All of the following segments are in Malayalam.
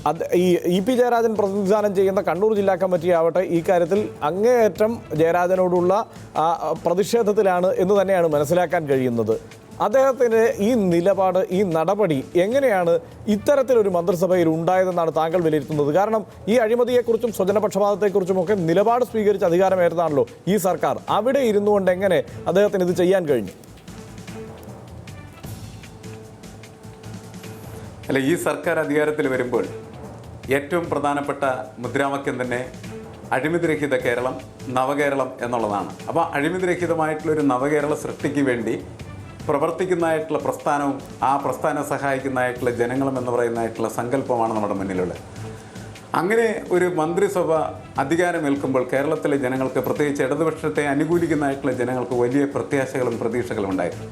അത് ഈ പി ജയരാജൻ പ്രതിനിധാനം ചെയ്യുന്ന കണ്ണൂർ ജില്ലാ കമ്മിറ്റി ആവട്ടെ ഈ കാര്യത്തിൽ അങ്ങേയറ്റം ജയരാജനോടുള്ള പ്രതിഷേധത്തിലാണ് എന്ന് തന്നെയാണ് മനസ്സിലാക്കാൻ കഴിയുന്നത്. അദ്ദേഹത്തിൻ്റെ ഈ നിലപാട്, ഈ നടപടി എങ്ങനെയാണ് ഇത്തരത്തിലൊരു മന്ത്രിസഭയിൽ ഉണ്ടായതെന്നാണ് താങ്കൾ വിലയിരുത്തുന്നത്? കാരണം ഈ അഴിമതിയെക്കുറിച്ചും സ്വജനപക്ഷപാതത്തെക്കുറിച്ചുമൊക്കെ നിലപാട് സ്വീകരിച്ച് അധികാരമേറ്റതാണല്ലോ ഈ സർക്കാർ. അവിടെ ഇരുന്നു കൊണ്ട് എങ്ങനെ അദ്ദേഹത്തിന് ഇത് ചെയ്യാൻ കഴിഞ്ഞു? അല്ല, ഈ സർക്കാർ അധികാരത്തിൽ വരുമ്പോൾ ഏറ്റവും പ്രധാനപ്പെട്ട മുദ്രാവാക്യം തന്നെ അഴിമതിരഹിത കേരളം, നവകേരളം എന്നുള്ളതാണ്. അപ്പോൾ അഴിമതിരഹിതമായിട്ടുള്ളൊരു നവകേരള സൃഷ്ടിക്ക് വേണ്ടി പ്രവർത്തിക്കുന്നതായിട്ടുള്ള പ്രസ്ഥാനവും ആ പ്രസ്ഥാനം സഹായിക്കുന്നതായിട്ടുള്ള ജനങ്ങളും എന്ന് പറയുന്നതായിട്ടുള്ള സങ്കല്പമാണ് നമ്മുടെ മുന്നിലുള്ളത്. അങ്ങനെ ഒരു മന്ത്രിസഭ അധികാരമേൽക്കുമ്പോൾ കേരളത്തിലെ ജനങ്ങൾക്ക്, പ്രത്യേകിച്ച് ഇടതുപക്ഷത്തെ അനുകൂലിക്കുന്നതായിട്ടുള്ള ജനങ്ങൾക്ക് വലിയ പ്രത്യാശകളും പ്രതീക്ഷകളും ഉണ്ടായിരുന്നു.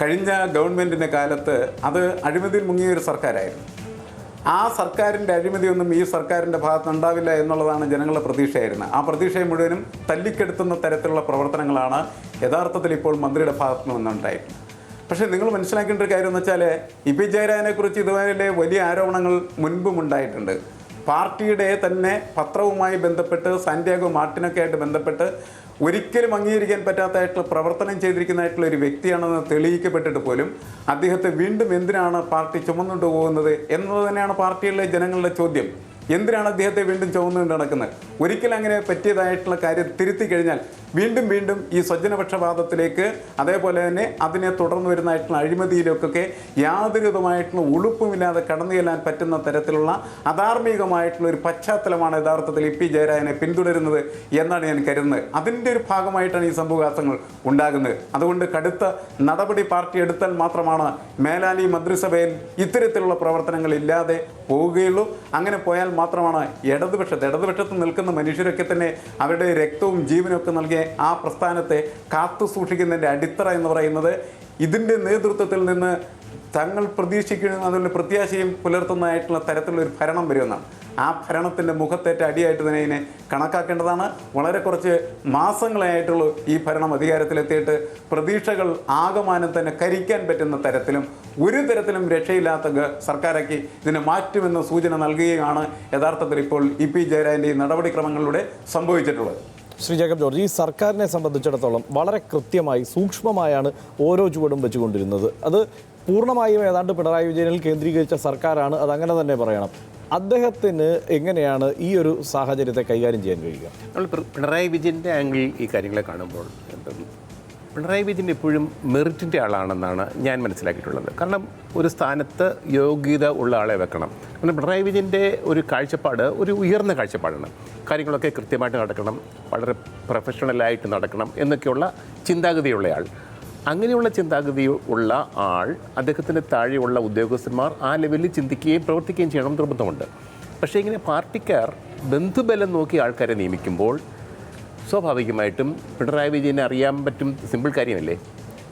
കഴിഞ്ഞ ഗവൺമെൻറ്റിൻ്റെ കാലത്ത് അത് അഴിമതിയിൽ മുങ്ങിയൊരു സർക്കാരായിരുന്നു. ആ സർക്കാരിൻ്റെ അഴിമതിയൊന്നും ഈ സർക്കാരിൻ്റെ ഭാഗത്ത് ഉണ്ടാവില്ല എന്നുള്ളതാണ് ജനങ്ങളുടെ പ്രതീക്ഷയായിരുന്നത്. ആ പ്രതീക്ഷയെ മുഴുവനും തല്ലിക്കെടുത്തുന്ന തരത്തിലുള്ള പ്രവർത്തനങ്ങളാണ് യഥാർത്ഥത്തിൽ ഇപ്പോൾ മന്ത്രിയുടെ ഭാഗത്തു നിന്നുണ്ടായിരുന്നത്. പക്ഷേ നിങ്ങൾ മനസ്സിലാക്കേണ്ട ഒരു കാര്യം എന്ന് വെച്ചാൽ, ഇ പി ജയരാജനെക്കുറിച്ച് ഇതുവരെ വലിയ ആരോപണങ്ങൾ മുൻപും ഉണ്ടായിട്ടുണ്ട്. പാർട്ടിയുടെ തന്നെ പത്രവുമായി ബന്ധപ്പെട്ട്, സാന്റിയാഗോ മാർട്ടിനൊക്കെ ആയിട്ട് ബന്ധപ്പെട്ട് ഒരിക്കലും അംഗീകരിക്കാൻ പറ്റാത്തതായിട്ടുള്ള പ്രവർത്തനം ചെയ്തിരിക്കുന്നതായിട്ടുള്ള ഒരു വ്യക്തിയാണെന്ന് തെളിയിക്കപ്പെട്ടിട്ട് പോലും അദ്ദേഹത്തെ വീണ്ടും എന്തിനാണ് പാർട്ടി ചുമന്നുകൊണ്ട് പോകുന്നത് എന്നത് തന്നെയാണ് പാർട്ടിയിലെ ജനങ്ങളുടെ ചോദ്യം. എന്തിനാണ് അദ്ദേഹത്തെ വീണ്ടും ചുമന്നുകൊണ്ട് നടക്കുന്നത്? ഒരിക്കലും അങ്ങനെ പറ്റിയതായിട്ടുള്ള കാര്യം തിരുത്തി കഴിഞ്ഞാൽ വീണ്ടും വീണ്ടും ഈ സ്വജനപക്ഷപാതത്തിലേക്ക്, അതേപോലെ തന്നെ അതിനെ തുടർന്ന് വരുന്നതായിട്ടുള്ള അഴിമതിയിലേക്കൊക്കെ യാതൊരു വിധമായിട്ടുള്ള ഉളുപ്പുമില്ലാതെ കടന്നു ചെല്ലാൻ പറ്റുന്ന തരത്തിലുള്ള അധാർമികമായിട്ടുള്ള ഒരു പശ്ചാത്തലമാണ് യഥാർത്ഥത്തിൽ ഇ പി ജയരാജനെ പിന്തുടരുന്നത് എന്നാണ് ഞാൻ കരുതുന്നത്. അതിൻ്റെ ഒരു ഭാഗമായിട്ടാണ് ഈ സംഭവവികാസങ്ങൾ ഉണ്ടാകുന്നത്. അതുകൊണ്ട് കടുത്ത നടപടി പാർട്ടി എടുത്താൽ മാത്രമാണ് മേലാൽ ഈ മന്ത്രിസഭയിൽ ഇത്തരത്തിലുള്ള പ്രവർത്തനങ്ങൾ ഇല്ലാതെ പോവുകയുള്ളൂ. അങ്ങനെ പോയാൽ മാത്രമാണ് ഇടതുപക്ഷത്ത് നിൽക്കുന്ന മനുഷ്യരൊക്കെ തന്നെ അവരുടെ രക്തവും ജീവനും ഒക്കെ നൽകിയ ആ പ്രസ്ഥാനത്തെ കാത്തു സൂക്ഷിക്കുന്നതിൻ്റെ അടിത്തറ എന്ന് പറയുന്നത് ഇതിൻ്റെ നേതൃത്വത്തിൽ നിന്ന് തങ്ങൾ പ്രതീക്ഷിക്കുന്ന അതിൻ്റെ പ്രത്യാശയും പുലർത്തുന്നതായിട്ടുള്ള തരത്തിലുള്ള ഒരു ഭരണം വരുമെന്നാണ്. ആ ഭരണത്തിൻ്റെ മുഖത്തേറ്റ അടിയായിട്ട് തന്നെ ഇതിനെ കണക്കാക്കേണ്ടതാണ്. വളരെ കുറച്ച് മാസങ്ങളായിട്ടുള്ളൂ ഈ ഭരണം അധികാരത്തിലെത്തിയിട്ട്. പ്രതീക്ഷകൾ ആകമാനം തന്നെ കരിക്കാൻ പറ്റുന്ന തരത്തിലും ഒരു തരത്തിലും രക്ഷയില്ലാത്ത സർക്കാരാക്കി ഇതിനെ മാറ്റുമെന്ന സൂചന നൽകുകയാണ് യഥാർത്ഥത്തിൽ ഇപ്പോൾ ഇ പി ജയരാജൻ്റെ ഈ നടപടിക്രമങ്ങളിലൂടെ സംഭവിച്ചിട്ടുള്ളത്. ശ്രീ ജേക്കബ് ജോർജ്, ഈ സർക്കാരിനെ സംബന്ധിച്ചിടത്തോളം വളരെ കൃത്യമായി, സൂക്ഷ്മമായാണ് ഓരോ ചുവടും വെച്ചുകൊണ്ടിരുന്നത്. അത് പൂർണ്ണമായും ഏതാണ്ട് പിണറായി വിജയനിൽ കേന്ദ്രീകരിച്ച സർക്കാരാണ്, അതങ്ങനെ തന്നെ പറയണം. അദ്ദേഹത്തിന് എങ്ങനെയാണ് ഈ ഒരു സാഹചര്യത്തെ കൈകാര്യം ചെയ്യാൻ കഴിയുക? നമ്മൾ പിണറായി വിജയൻ്റെ ആംഗിൾ ഈ കാര്യങ്ങളെ കാണുമ്പോൾ പിണറായി വിജയൻ എപ്പോഴും മെറിറ്റിൻ്റെ ആളാണെന്നാണ് ഞാൻ മനസ്സിലാക്കിയിട്ടുള്ളത്. കാരണം ഒരു സ്ഥാനത്ത് യോഗ്യത ഉള്ള ആളെ വെക്കണം. കാരണം പിണറായി വിജയൻ്റെ ഒരു കാഴ്ചപ്പാട് ഒരു ഉയർന്ന കാഴ്ചപ്പാടാണ്. കാര്യങ്ങളൊക്കെ കൃത്യമായിട്ട് നടക്കണം, വളരെ പ്രൊഫഷണലായിട്ട് നടക്കണം എന്നൊക്കെയുള്ള ചിന്താഗതിയുള്ളയാൾ. അങ്ങനെയുള്ള ചിന്താഗതി ഉള്ള ആൾ, അദ്ദേഹത്തിന് താഴെയുള്ള ഉദ്യോഗസ്ഥന്മാർ ആ ലെവലിൽ ചിന്തിക്കുകയും പ്രവർത്തിക്കുകയും ചെയ്യണം നിർബന്ധമുണ്ട്. പക്ഷേ ഇങ്ങനെ പാർട്ടിക്കാർ ബന്ധുബലം നോക്കി ആൾക്കാരെ നിയമിക്കുമ്പോൾ സ്വാഭാവികമായിട്ടും പിണറായി വിജയനെ അറിയാൻ പറ്റും. സിമ്പിൾ കാര്യമല്ലേ,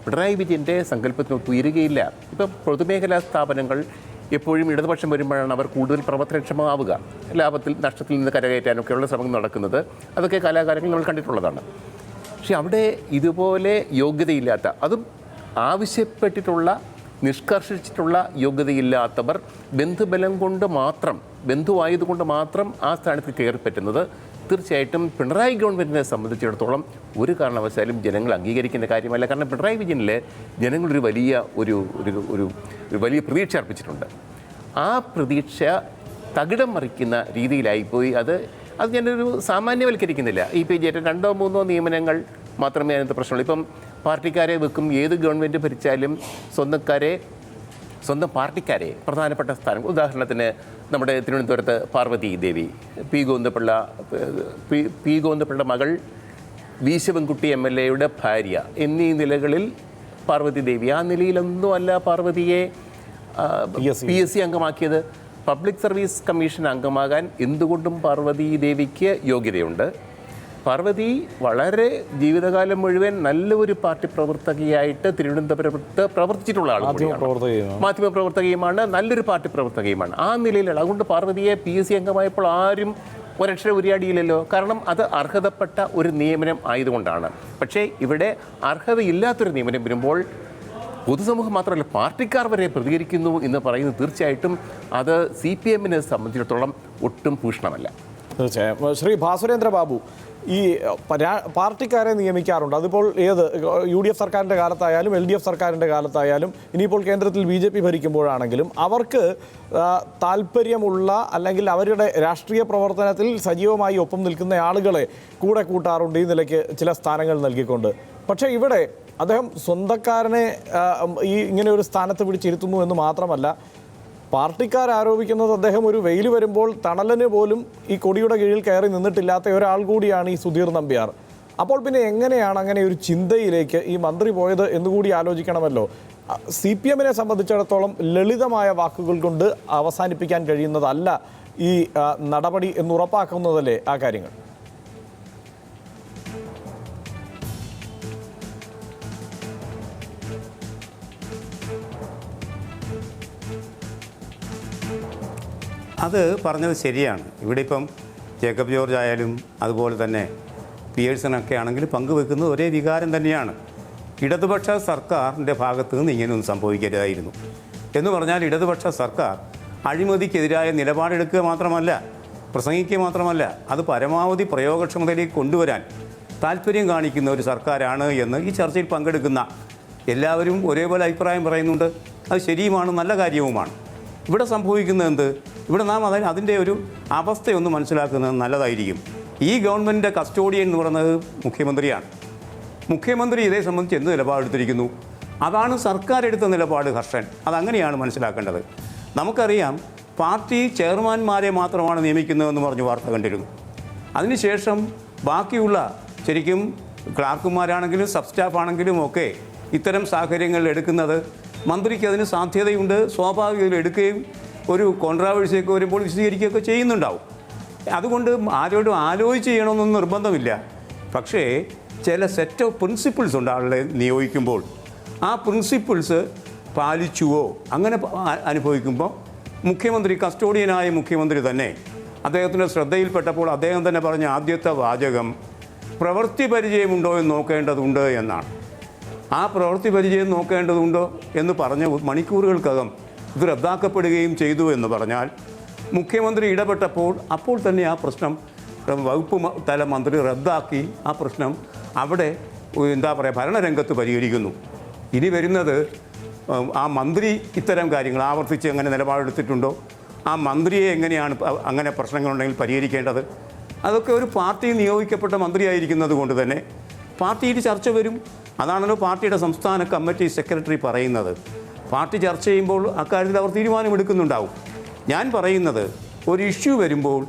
പിണറായി വിജയൻ്റെ സങ്കല്പത്തിനൊത്ത് ഉയരുകയില്ല. ഇപ്പം പൊതുമേഖലാ സ്ഥാപനങ്ങൾ എപ്പോഴും ഇടതുപക്ഷം വരുമ്പോഴാണ് അവർ കൂടുതൽ പ്രവർത്തനക്ഷമമാവുക. ലാഭത്തിൽ നഷ്ടത്തിൽ നിന്ന് കരകയറ്റാനൊക്കെയുള്ള ശ്രമം നടക്കുന്നത് അതൊക്കെ കാലാകാലങ്ങളിൽ നമ്മൾ കണ്ടിട്ടുള്ളതാണ്. പക്ഷെ അവിടെ ഇതുപോലെ യോഗ്യതയില്ലാത്ത, അതും ആവശ്യപ്പെട്ടിട്ടുള്ള, നിഷ്കർഷിച്ചിട്ടുള്ള യോഗ്യതയില്ലാത്തവർ ബന്ധുബലം കൊണ്ട് മാത്രം, ബന്ധുവായതുകൊണ്ട് മാത്രം ആ സ്ഥാനത്ത് കയറി പറ്റുന്നത് തീർച്ചയായിട്ടും പിണറായി ഗവൺമെൻറ്റിനെ സംബന്ധിച്ചിടത്തോളം ഒരു കാരണവശാലും ജനങ്ങൾ അംഗീകരിക്കുന്ന കാര്യമല്ല. കാരണം പിണറായി വിജയനിൽ ജനങ്ങളൊരു വലിയ പ്രതീക്ഷ അർപ്പിച്ചിട്ടുണ്ട്. ആ പ്രതീക്ഷ തകിടം മറിക്കുന്ന രീതിയിലായിപ്പോയി. അത് ഞാനൊരു സാമാന്യവൽക്കരിക്കുന്നില്ല. ഈ പി ജയരാജൻ 2-3 നിയമനങ്ങൾ മാത്രമേ അതിനകത്ത് പ്രശ്നമുള്ളൂ. ഇപ്പം പാർട്ടിക്കാരെ വെക്കും, ഏത് ഗവൺമെൻറ് ഭരിച്ചാലും സ്വന്തം പാർട്ടിക്കാരെ പ്രധാനപ്പെട്ട സ്ഥാനം, ഉദാഹരണത്തിന് നമ്മുടെ തിരുവനന്തപുരത്ത് പാർവതി ദേവി, പി ഗോവിന്ദപിള്ള മകൾ, വി ശിവൻകുട്ടി MLA ഭാര്യ എന്നീ നിലകളിൽ പാർവതി ദേവി. ആ നിലയിലൊന്നും അല്ല പാർവതിയെ PSC അംഗമാക്കിയത്. പബ്ലിക് സർവീസ് കമ്മീഷൻ അംഗമാകാൻ എന്തുകൊണ്ടും പാർവതി ദേവിക്ക് യോഗ്യതയുണ്ട്. പാർവതി വളരെ ജീവിതകാലം മുഴുവൻ നല്ലൊരു പാർട്ടി പ്രവർത്തകയായിട്ട് തിരുവനന്തപുരത്ത് പ്രവർത്തിച്ചിട്ടുള്ള ആൾ, മാധ്യമപ്രവർത്തകയുമാണ്, നല്ലൊരു പാർട്ടി പ്രവർത്തകയുമാണ്. ആ നിലയിലാണ്. അതുകൊണ്ട് പാർവതിയെ PSC അംഗമായപ്പോൾ ആരും ഒരക്ഷരം ഉരിയാടിയില്ലല്ലോ. കാരണം അത് അർഹതപ്പെട്ട ഒരു നിയമനം ആയതുകൊണ്ടാണ്. പക്ഷേ ഇവിടെ അർഹതയില്ലാത്തൊരു നിയമനം വരുമ്പോൾ പൊതുസമൂഹം മാത്രമല്ല പാർട്ടിക്കാർ വരെ പ്രതികരിക്കുന്നു എന്ന് പറയുന്നത് തീർച്ചയായിട്ടും അത് CPM-നെ സംബന്ധിച്ചിടത്തോളം ഒട്ടും ഭൂഷണമല്ല. തീർച്ചയായും. ശ്രീ ഭാസുരേന്ദ്ര ബാബു, ഈ പാർട്ടിക്കാരെ നിയമിക്കാറുണ്ട്. അതിപ്പോൾ ഏത് UDF സർക്കാരിൻ്റെ കാലത്തായാലും LDF സർക്കാരിൻ്റെ കാലത്തായാലും ഇനിയിപ്പോൾ കേന്ദ്രത്തിൽ BJP ഭരിക്കുമ്പോഴാണെങ്കിലും അവർക്ക് താല്പര്യമുള്ള അല്ലെങ്കിൽ അവരുടെ രാഷ്ട്രീയ പ്രവർത്തനത്തിൽ സജീവമായി ഒപ്പം നിൽക്കുന്ന ആളുകളെ കൂടെ കൂട്ടാറുണ്ട് ഈ നിലയ്ക്ക് ചില സ്ഥാനങ്ങൾ നൽകിക്കൊണ്ട്. പക്ഷേ ഇവിടെ അദ്ദേഹം സ്വന്തക്കാരനെ ഇങ്ങനെ ഒരു സ്ഥാനത്ത് പിടിച്ചിരുത്തുന്നു എന്ന് മാത്രമല്ല, പാർട്ടിക്കാർ ആരോപിക്കുന്നത് അദ്ദേഹം ഒരു വെയിൽ വരുമ്പോൾ തണലിന് പോലും ഈ കൊടിയുടെ കീഴിൽ കയറി നിന്നിട്ടില്ലാത്ത ഒരാൾ കൂടിയാണ് ഈ സുധീർ നമ്പ്യാർ. അപ്പോൾ പിന്നെ എങ്ങനെയാണ് അങ്ങനെ ഒരു ചിന്തയിലേക്ക് ഈ മന്ത്രി പോയത് എന്നുകൂടി ആലോചിക്കണമല്ലോ. CPM-നെ സംബന്ധിച്ചിടത്തോളം ലളിതമായ വാക്കുകൾ കൊണ്ട് അവസാനിപ്പിക്കാൻ കഴിയുന്നതല്ല ഈ നടപടി എന്ന് ഉറപ്പാക്കുന്നതല്ലേ ആ കാര്യങ്ങൾ? അത് പറഞ്ഞത് ശരിയാണ്. ഇവിടെ ഇപ്പം ജേക്കബ് ജോർജ് ആയാലും അതുപോലെ തന്നെ പിയേഴ്സണൊക്കെ ആണെങ്കിൽ പങ്കുവെക്കുന്നത് ഒരേ വികാരം തന്നെയാണ്. ഇടതുപക്ഷ സർക്കാരിൻ്റെ ഭാഗത്തു നിന്ന് ഇങ്ങനെയൊന്നും സംഭവിക്കരുതായിരുന്നു എന്ന് പറഞ്ഞാൽ, ഇടതുപക്ഷ സർക്കാർ അഴിമതിക്കെതിരായ നിലപാടെടുക്കുക മാത്രമല്ല, പ്രസംഗിക്കുക മാത്രമല്ല, അത് പരമാവധി പ്രയോഗക്ഷമതയിലേക്ക് കൊണ്ടുവരാൻ താല്പര്യം കാണിക്കുന്ന ഒരു സർക്കാരാണ് എന്ന് ഈ ചർച്ചയിൽ പങ്കെടുക്കുന്ന എല്ലാവരും ഒരേപോലെ അഭിപ്രായം പറയുന്നുണ്ട്. അത് ശരിയുമാണ്, നല്ല കാര്യവുമാണ്. ഇവിടെ സംഭവിക്കുന്നത് എന്ത്? ഇവിടെ നാം അതിൻ്റെ ഒരു അവസ്ഥയൊന്ന് മനസ്സിലാക്കുന്നത് നല്ലതായിരിക്കും. ഈ ഗവൺമെൻറ്റിൻ്റെ കസ്റ്റോഡിയൻ എന്ന് പറയുന്നത് മുഖ്യമന്ത്രിയാണ്. മുഖ്യമന്ത്രി ഇതേ സംബന്ധിച്ച് എന്ത് നിലപാടെടുത്തിരിക്കുന്നു? അതാണ് സർക്കാർ എടുത്ത നിലപാട്. ഹർഷൻ, അതങ്ങനെയാണ് മനസ്സിലാക്കേണ്ടത്. നമുക്കറിയാം, പാർട്ടി ചെയർമാൻമാരെ മാത്രമാണ് നിയമിക്കുന്നതെന്ന് പറഞ്ഞ് വാർത്ത കണ്ടിരുന്നു. അതിനുശേഷം ബാക്കിയുള്ള ശരിക്കും ക്ലാർക്കുമാരാണെങ്കിലും സബ് സ്റ്റാഫ് ആണെങ്കിലും ഒക്കെ ഇത്തരം സാഹചര്യങ്ങളിൽ എടുക്കുന്നത് മന്ത്രിക്ക് അതിന് സാധ്യതയുണ്ട്. സ്വാഭാവികതയിൽ എടുക്കുകയും ഒരു കോൺട്രാവേഴ്സിയൊക്കെ വരുമ്പോൾ വിശദീകരിക്കുകയൊക്കെ ചെയ്യുന്നുണ്ടാവും. അതുകൊണ്ട് ആരോടും ആലോചിച്ച് ചെയ്യണമെന്നൊന്നും നിർബന്ധമില്ല. പക്ഷേ ചില സെറ്റ് ഓഫ് പ്രിൻസിപ്പിൾസ് ഉണ്ട് ആളുകളെ നിയോഗിക്കുമ്പോൾ. ആ പ്രിൻസിപ്പിൾസ് പാലിച്ചുവോ അങ്ങനെ അനുഭവിക്കുമ്പോൾ മുഖ്യമന്ത്രി, കസ്റ്റോഡിയനായ മുഖ്യമന്ത്രി തന്നെ അദ്ദേഹത്തിൻ്റെ ശ്രദ്ധയിൽപ്പെട്ടപ്പോൾ അദ്ദേഹം തന്നെ പറഞ്ഞ ആദ്യത്തെ വാചകം പ്രവൃത്തി പരിചയമുണ്ടോ എന്ന് നോക്കേണ്ടതുണ്ട് എന്നാണ്. ആ പ്രവൃത്തി പരിചയം നോക്കേണ്ടതുണ്ടോ എന്ന് പറഞ്ഞ മണിക്കൂറുകൾക്കകം ഇത് റദ്ദാക്കപ്പെടുകയും ചെയ്തു എന്ന് പറഞ്ഞാൽ, മുഖ്യമന്ത്രി ഇടപെട്ടപ്പോൾ അപ്പോൾ തന്നെ ആ പ്രശ്നം വകുപ്പ് തല മന്ത്രി റദ്ദാക്കി ആ പ്രശ്നം അവിടെ എന്താ പറയുക ഭരണരംഗത്ത് പരിഹരിക്കുന്നു. ഇനി വരുന്നത് ആ മന്ത്രി ഇത്തരം കാര്യങ്ങൾ ആവർത്തിച്ച് എങ്ങനെ നിലപാടെടുത്തിട്ടുണ്ടോ, ആ മന്ത്രിയെ എങ്ങനെയാണ് അങ്ങനെ പ്രശ്നങ്ങളുണ്ടെങ്കിൽ പരിഹരിക്കേണ്ടത്, അതൊക്കെ ഒരു പാർട്ടി നിയോഗിക്കപ്പെട്ട മന്ത്രിയായിരിക്കുന്നത് കൊണ്ട് തന്നെ പാർട്ടിയിൽ ചർച്ച വരും. അതാണല്ലോ പാർട്ടിയുടെ സംസ്ഥാന കമ്മിറ്റി സെക്രട്ടറി പറയുന്നത്. പാർട്ടി ചർച്ച ചെയ്യുമ്പോൾ അക്കാര്യത്തിൽ അവർ തീരുമാനമെടുക്കുന്നുണ്ടാവും. ഞാൻ പറയുന്നത്, ഒരു ഇഷ്യൂ വരുമ്പോൾ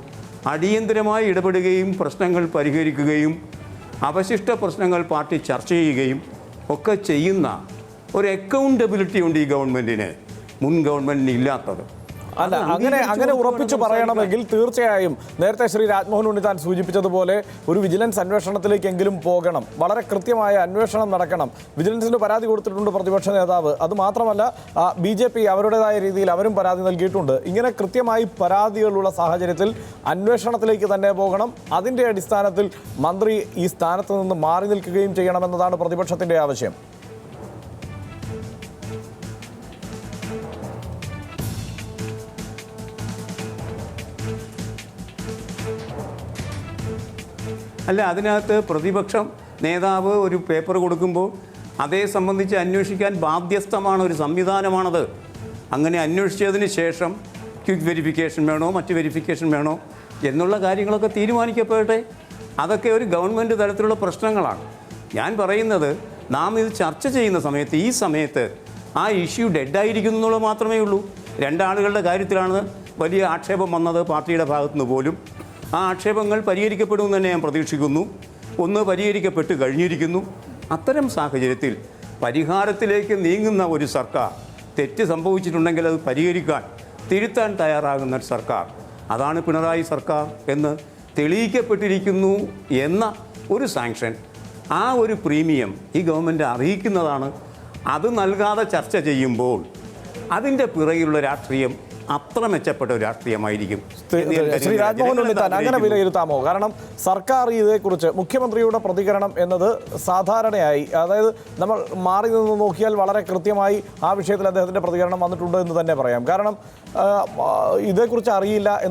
അടിയന്തരമായി ഇടപെടുകയും പ്രശ്നങ്ങൾ പരിഹരിക്കുകയും അവശിഷ്ട പ്രശ്നങ്ങൾ പാർട്ടി ചർച്ച ചെയ്യുകയും ഒക്കെ ചെയ്യുന്ന ഒരു അക്കൗണ്ടബിലിറ്റി ഉണ്ട് ഈ ഗവൺമെൻറ്റിന്, മുൻ ഗവൺമെൻറ്റിന് ഇല്ലാത്തത്. അല്ല, അങ്ങനെ ഉറപ്പിച്ചു പറയണമെങ്കിൽ തീർച്ചയായും നേരത്തെ ശ്രീ രാജ്മോഹൻ ഉണ്ണിത്താൻ സൂചിപ്പിച്ചതുപോലെ ഒരു വിജിലൻസ് അന്വേഷണത്തിലേക്കെങ്കിലും പോകണം. വളരെ കൃത്യമായ അന്വേഷണം നടക്കണം. വിജിലൻസിന് പരാതി കൊടുത്തിട്ടുണ്ട് പ്രതിപക്ഷ നേതാവ്. അതുമാത്രമല്ല BJP അവരുടേതായ രീതിയിൽ അവരും പരാതി നൽകിയിട്ടുണ്ട്. ഇങ്ങനെ കൃത്യമായി പരാതികളുള്ള സാഹചര്യത്തിൽ അന്വേഷണത്തിലേക്ക് തന്നെ പോകണം. അതിൻ്റെ അടിസ്ഥാനത്തിൽ മന്ത്രി ഈ സ്ഥാനത്ത് നിന്ന് മാറി നിൽക്കുകയും ചെയ്യണമെന്നതാണ് പ്രതിപക്ഷത്തിൻ്റെ ആവശ്യം. അല്ല, അതിനകത്ത് പ്രതിപക്ഷം നേതാവ് ഒരു പേപ്പർ കൊടുക്കുമ്പോൾ അതേ സംബന്ധിച്ച് അന്വേഷിക്കാൻ ബാധ്യസ്ഥമാണ്, ഒരു സംവിധാനമാണത്. അങ്ങനെ അന്വേഷിച്ചതിന് ശേഷം ക്വിക്ക് വെരിഫിക്കേഷൻ വേണോ മറ്റ് വെരിഫിക്കേഷൻ വേണോ എന്നുള്ള കാര്യങ്ങളൊക്കെ തീരുമാനിക്കപ്പെടട്ടെ. അതൊക്കെ ഒരു ഗവൺമെൻറ് തലത്തിലുള്ള പ്രശ്നങ്ങളാണ്. ഞാൻ പറയുന്നത്, നാം ഇത് ചർച്ച ചെയ്യുന്ന സമയത്ത് ഈ സമയത്ത് ആ ഇഷ്യൂ ഡെഡായിരിക്കുന്നു എന്നുള്ളത് മാത്രമേ ഉള്ളൂ. രണ്ടാളുകളുടെ കാര്യത്തിലാണ് വലിയ ആക്ഷേപം വന്നത് പാർട്ടിയുടെ ഭാഗത്തുനിന്ന് പോലും. ആ ആക്ഷേപങ്ങൾ പരിഹരിക്കപ്പെടുമെന്ന് തന്നെ ഞാൻ പ്രതീക്ഷിക്കുന്നു. ഒന്ന് പരിഹരിക്കപ്പെട്ട് കഴിഞ്ഞിരിക്കുന്നു. അത്തരം സാഹചര്യത്തിൽ പരിഹാരത്തിലേക്ക് നീങ്ങുന്ന ഒരു സർക്കാർ, തെറ്റ് സംഭവിച്ചിട്ടുണ്ടെങ്കിൽ അത് പരിഹരിക്കാൻ, തിരുത്താൻ തയ്യാറാകുന്ന ഒരു സർക്കാർ, അതാണ് പിണറായി സർക്കാർ എന്ന് തെളിയിക്കപ്പെട്ടിരിക്കുന്നു എന്ന ഒരു സാങ്ഷൻ, ആ ഒരു പ്രീമിയം ഈ ഗവൺമെൻറ് അറിയിക്കുന്നതാണ്. അത് നൽകാതെ ചർച്ച ചെയ്യുമ്പോൾ അതിൻ്റെ പിറകിലുള്ള രാഷ്ട്രീയം അത്ര മെച്ചപ്പെട്ട ഒരു രാഷ്ട്രീയമായിരിക്കും ശ്രീ രാജ്മോഹൻ ഉണ്ണിത്താൻ അങ്ങനെ വിലയിരുത്താമോ? കാരണം സർക്കാർ ഇതേക്കുറിച്ച് മുഖ്യമന്ത്രിയുടെ പ്രതികരണം എന്നത് സാധാരണയായി, അതായത് നമ്മൾ മാറി നിന്ന് നോക്കിയാൽ വളരെ കൃത്യമായി ആ വിഷയത്തിൽ അദ്ദേഹത്തിൻ്റെ പ്രതികരണം വന്നിട്ടുണ്ട് എന്ന് തന്നെ പറയാം. കാരണം ഇതേക്കുറിച്ച് അറിയില്ല എന്ന്